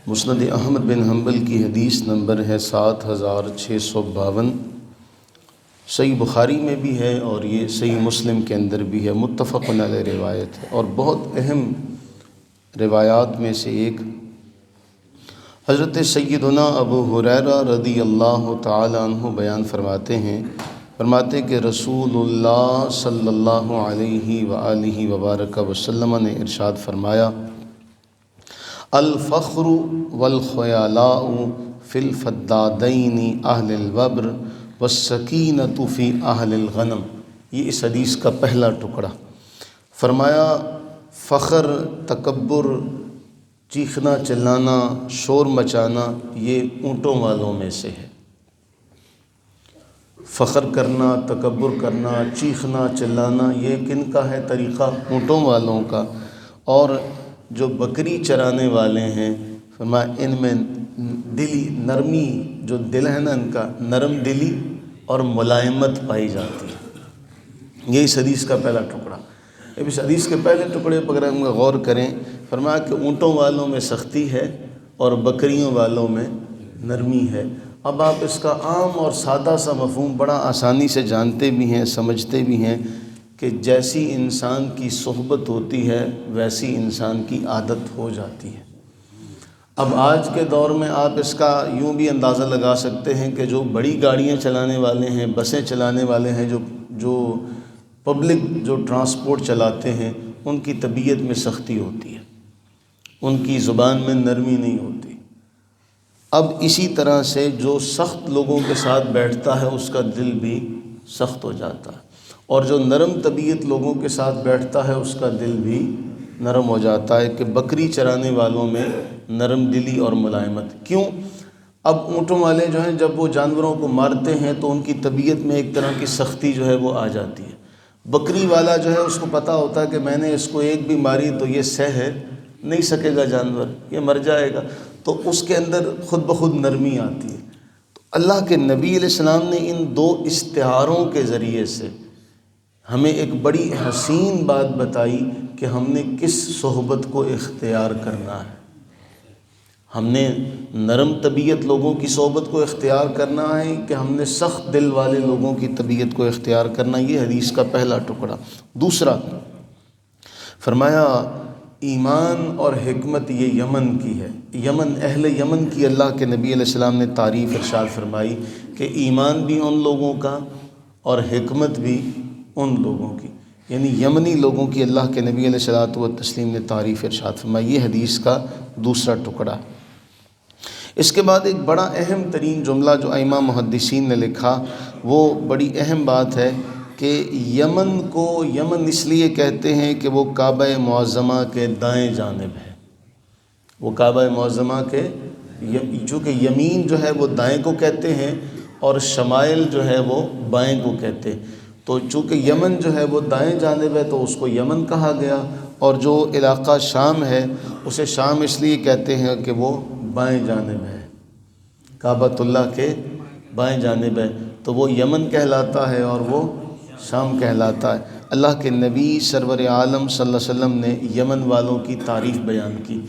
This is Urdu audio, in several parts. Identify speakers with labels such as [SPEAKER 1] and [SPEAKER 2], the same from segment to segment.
[SPEAKER 1] مسند احمد بن حنبل کی حدیث نمبر ہے 7652، صحیح بخاری میں بھی ہے اور یہ صحیح مسلم کے اندر بھی ہے، متفق علیہ روایت ہے اور بہت اہم روایات میں سے ایک۔ حضرت سیدنا ابو ہریرہ رضی اللہ تعالی عنہ بیان فرماتے کہ رسول اللہ صلی اللہ علیہ وآلہ وبارک وسلم نے ارشاد فرمایا، الفخر والخیلاء فی الفدادین اہل الوبر والسکینۃ فی اہل الغنم۔ یہ اس حدیث کا پہلا ٹکڑا۔ فرمایا فخر، تکبر، چیخنا چلانا، شور مچانا یہ اونٹوں والوں میں سے ہے۔ فخر کرنا، تکبر کرنا، چیخنا چلانا یہ کن کا ہے طریقہ؟ اونٹوں والوں کا۔ اور جو بکری چرانے والے ہیں فرمایا ان میں دلی نرمی، جو دل ہے نا ان کا نرم دلی اور ملائمت پائی جاتی ہے۔ یہ اس حدیث کا پہلا ٹکڑا۔ اب اس حدیث کے پہلے ٹکڑے پر اگر ہم غور کریں، فرمایا کہ اونٹوں والوں میں سختی ہے اور بکریوں والوں میں نرمی ہے۔ اب آپ اس کا عام اور سادہ سا مفہوم بڑا آسانی سے جانتے بھی ہیں، سمجھتے بھی ہیں کہ جیسی انسان کی صحبت ہوتی ہے ویسی انسان کی عادت ہو جاتی ہے۔ اب آج کے دور میں آپ اس کا یوں بھی اندازہ لگا سکتے ہیں کہ جو بڑی گاڑیاں چلانے والے ہیں، بسیں چلانے والے ہیں، جو پبلک جو ٹرانسپورٹ چلاتے ہیں، ان کی طبیعت میں سختی ہوتی ہے، ان کی زبان میں نرمی نہیں ہوتی۔ اب اسی طرح سے جو سخت لوگوں کے ساتھ بیٹھتا ہے اس کا دل بھی سخت ہو جاتا ہے، اور جو نرم طبیعت لوگوں کے ساتھ بیٹھتا ہے اس کا دل بھی نرم ہو جاتا ہے۔ کہ بکری چرانے والوں میں نرم دلی اور ملائمت کیوں؟ اب اونٹوں والے جو ہیں جب وہ جانوروں کو مارتے ہیں تو ان کی طبیعت میں ایک طرح کی سختی جو ہے وہ آ جاتی ہے۔ بکری والا جو ہے اس کو پتہ ہوتا ہے کہ میں نے اس کو ایک بھی ماری تو یہ سہ نہیں سکے گا، جانور یہ مر جائے گا، تو اس کے اندر خود بخود نرمی آتی ہے۔ تو اللہ کے نبی علیہ السلام نے ان دو استعاروں کے ذریعے سے ہمیں ایک بڑی حسین بات بتائی کہ ہم نے کس صحبت کو اختیار کرنا ہے۔ ہم نے نرم طبیعت لوگوں کی صحبت کو اختیار کرنا ہے کہ ہم نے سخت دل والے لوگوں کی طبیعت کو اختیار کرنا۔ یہ حدیث کا پہلا ٹکڑا۔ دوسرا فرمایا ایمان اور حکمت یہ یمن کی ہے۔ یمن، اہل یمن کی اللہ کے نبی علیہ السلام نے تعریف ارشاد فرمائی کہ ایمان بھی ان لوگوں کا اور حکمت بھی ان لوگوں کی، یعنی یمنی لوگوں کی اللہ کے نبی علیہ الصلوۃ والتسلیم نے تعریف ارشاد فرمائی۔ یہ حدیث کا دوسرا ٹکڑا۔ اس کے بعد ایک بڑا اہم ترین جملہ جو ائمہ محدثین نے لکھا، وہ بڑی اہم بات ہے کہ یمن کو یمن اس لیے کہتے ہیں کہ وہ کعبہ معظمہ کے دائیں جانب ہے۔ وہ کعبہ معظمہ کے، چونکہ یمین جو ہے وہ دائیں کو کہتے ہیں اور شمائل جو ہے وہ بائیں کو کہتے ہیں، تو چونکہ یمن جو ہے وہ دائیں جانب ہے تو اس کو یمن کہا گیا، اور جو علاقہ شام ہے اسے شام اس لیے کہتے ہیں کہ وہ بائیں جانب ہے، کعبۃ اللہ کے بائیں جانب ہے، تو وہ یمن کہلاتا ہے اور وہ شام کہلاتا ہے۔ اللہ کے نبی سرور عالم صلی اللہ علیہ وسلم نے یمن والوں کی تعریف بیان کی۔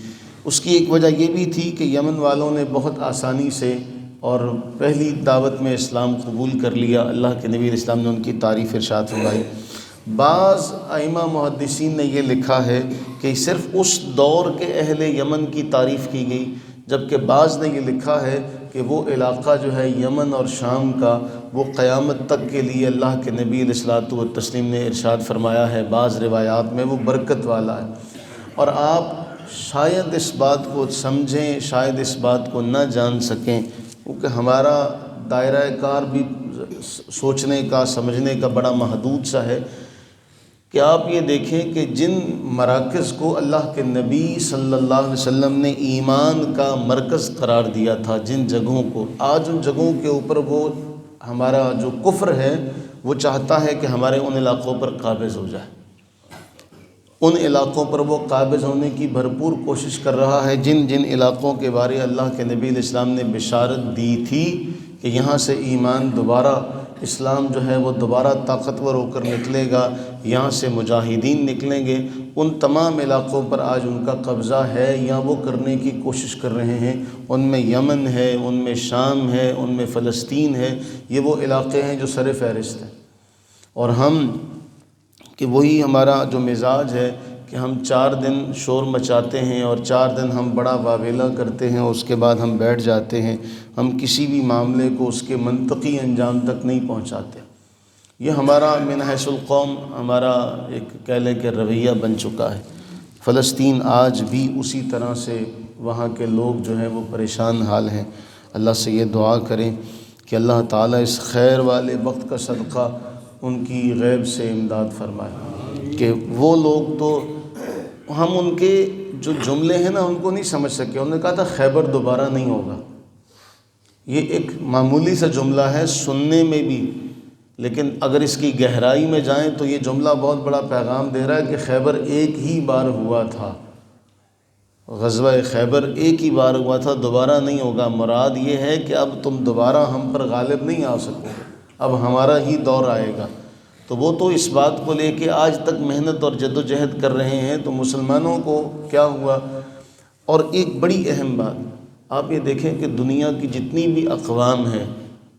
[SPEAKER 1] اس کی ایک وجہ یہ بھی تھی کہ یمن والوں نے بہت آسانی سے اور پہلی دعوت میں اسلام قبول کر لیا۔ اللہ کے نبی علیہ السلام نے ان کی تعریف ارشاد فرمائی۔ بعض ائمہ محدثین نے یہ لکھا ہے کہ صرف اس دور کے اہل یمن کی تعریف کی گئی، جبکہ بعض نے یہ لکھا ہے کہ وہ علاقہ جو ہے یمن اور شام کا، وہ قیامت تک کے لیے اللہ کے نبی علیہ الصلوۃ والتسلیم نے ارشاد فرمایا ہے، بعض روایات میں وہ برکت والا ہے۔ اور آپ شاید اس بات کو سمجھیں، شاید اس بات کو نہ جان سکیں، کیونکہ ہمارا دائرہ کار بھی سوچنے کا، سمجھنے کا بڑا محدود سا ہے، کہ آپ یہ دیکھیں کہ جن مراکز کو اللہ کے نبی صلی اللہ علیہ وسلم نے ایمان کا مرکز قرار دیا تھا، جن جگہوں کو، آج ان جگہوں کے اوپر وہ ہمارا جو کفر ہے وہ چاہتا ہے کہ ہمارے ان علاقوں پر قابض ہو جائے، ان علاقوں پر وہ قابض ہونے کی بھرپور کوشش کر رہا ہے جن جن علاقوں کے بارے اللہ کے نبی علیہ السلام نے بشارت دی تھی کہ یہاں سے ایمان دوبارہ، اسلام جو ہے وہ دوبارہ طاقتور ہو کر نکلے گا، یہاں سے مجاہدین نکلیں گے، ان تمام علاقوں پر آج ان کا قبضہ ہے یا وہ کرنے کی کوشش کر رہے ہیں۔ ان میں یمن ہے، ان میں شام ہے، ان میں فلسطین ہے، یہ وہ علاقے ہیں جو سر فہرست ہیں۔ اور ہم کہ وہی ہمارا جو مزاج ہے کہ ہم 4 دن شور مچاتے ہیں اور 4 دن ہم بڑا واویلا کرتے ہیں، اس کے بعد ہم بیٹھ جاتے ہیں، ہم کسی بھی معاملے کو اس کے منطقی انجام تک نہیں پہنچاتے۔ یہ ہمارا من حیث القوم ہمارا ایک کہہ لیں کہ رویہ بن چکا ہے۔ فلسطین آج بھی اسی طرح سے وہاں کے لوگ جو ہیں وہ پریشان حال ہیں۔ اللہ سے یہ دعا کریں کہ اللہ تعالیٰ اس خیر والے وقت کا صدقہ ان کی غیب سے امداد فرمائے کہ وہ لوگ تو ہم ان کے جو جملے ہیں نا ان کو نہیں سمجھ سکے۔ انہوں نے کہا تھا خیبر دوبارہ نہیں ہوگا، یہ ایک معمولی سا جملہ ہے سننے میں بھی، لیکن اگر اس کی گہرائی میں جائیں تو یہ جملہ بہت بڑا پیغام دے رہا ہے کہ خیبر ایک ہی بار ہوا تھا، غزوہ خیبر ایک ہی بار ہوا تھا، دوبارہ نہیں ہوگا۔ مراد یہ ہے کہ اب تم دوبارہ ہم پر غالب نہیں آ سکو، اب ہمارا ہی دور آئے گا۔ تو وہ تو اس بات کو لے کے آج تک محنت اور جد و جہد کر رہے ہیں، تو مسلمانوں کو کیا ہوا؟ اور ایک بڑی اہم بات آپ یہ دیکھیں کہ دنیا کی جتنی بھی اقوام ہیں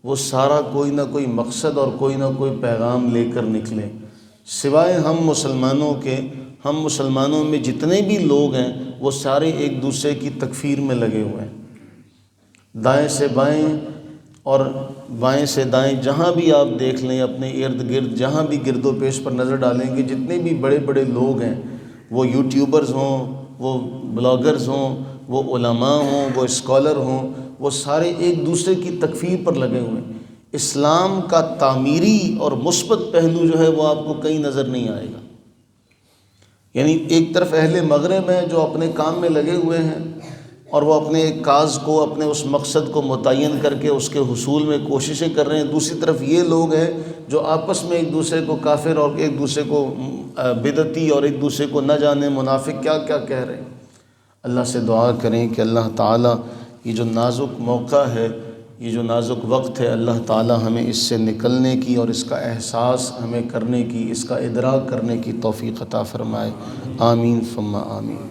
[SPEAKER 1] وہ سارا کوئی نہ کوئی مقصد اور کوئی نہ کوئی پیغام لے کر نکلے، سوائے ہم مسلمانوں کے۔ ہم مسلمانوں میں جتنے بھی لوگ ہیں وہ سارے ایک دوسرے کی تکفیر میں لگے ہوئے ہیں، دائیں سے بائیں اور بائیں سے دائیں، جہاں بھی آپ دیکھ لیں اپنے ارد گرد، جہاں بھی گرد و پیش پر نظر ڈالیں گے، جتنے بھی بڑے بڑے لوگ ہیں، وہ یوٹیوبرز ہوں، وہ بلاگرز ہوں، وہ علماء ہوں، وہ اسکالر ہوں، وہ سارے ایک دوسرے کی تکفیر پر لگے ہوئے ہیں۔ اسلام کا تعمیری اور مثبت پہلو جو ہے وہ آپ کو کہیں نظر نہیں آئے گا۔ یعنی ایک طرف اہل مغرب ہیں جو اپنے کام میں لگے ہوئے ہیں اور وہ اپنے کاز کو، اپنے اس مقصد کو متعین کر کے اس کے حصول میں کوششیں کر رہے ہیں، دوسری طرف یہ لوگ ہیں جو آپس میں ایک دوسرے کو کافر اور ایک دوسرے کو بدعتی اور ایک دوسرے کو نہ جانے منافق کیا کیا کہہ رہے ہیں۔ اللہ سے دعا کریں کہ اللہ تعالیٰ یہ جو نازک موقع ہے، یہ جو نازک وقت ہے، اللہ تعالیٰ ہمیں اس سے نکلنے کی اور اس کا احساس ہمیں کرنے کی، اس کا ادراک کرنے کی توفیق عطا فرمائے۔ آمین ثم آمین۔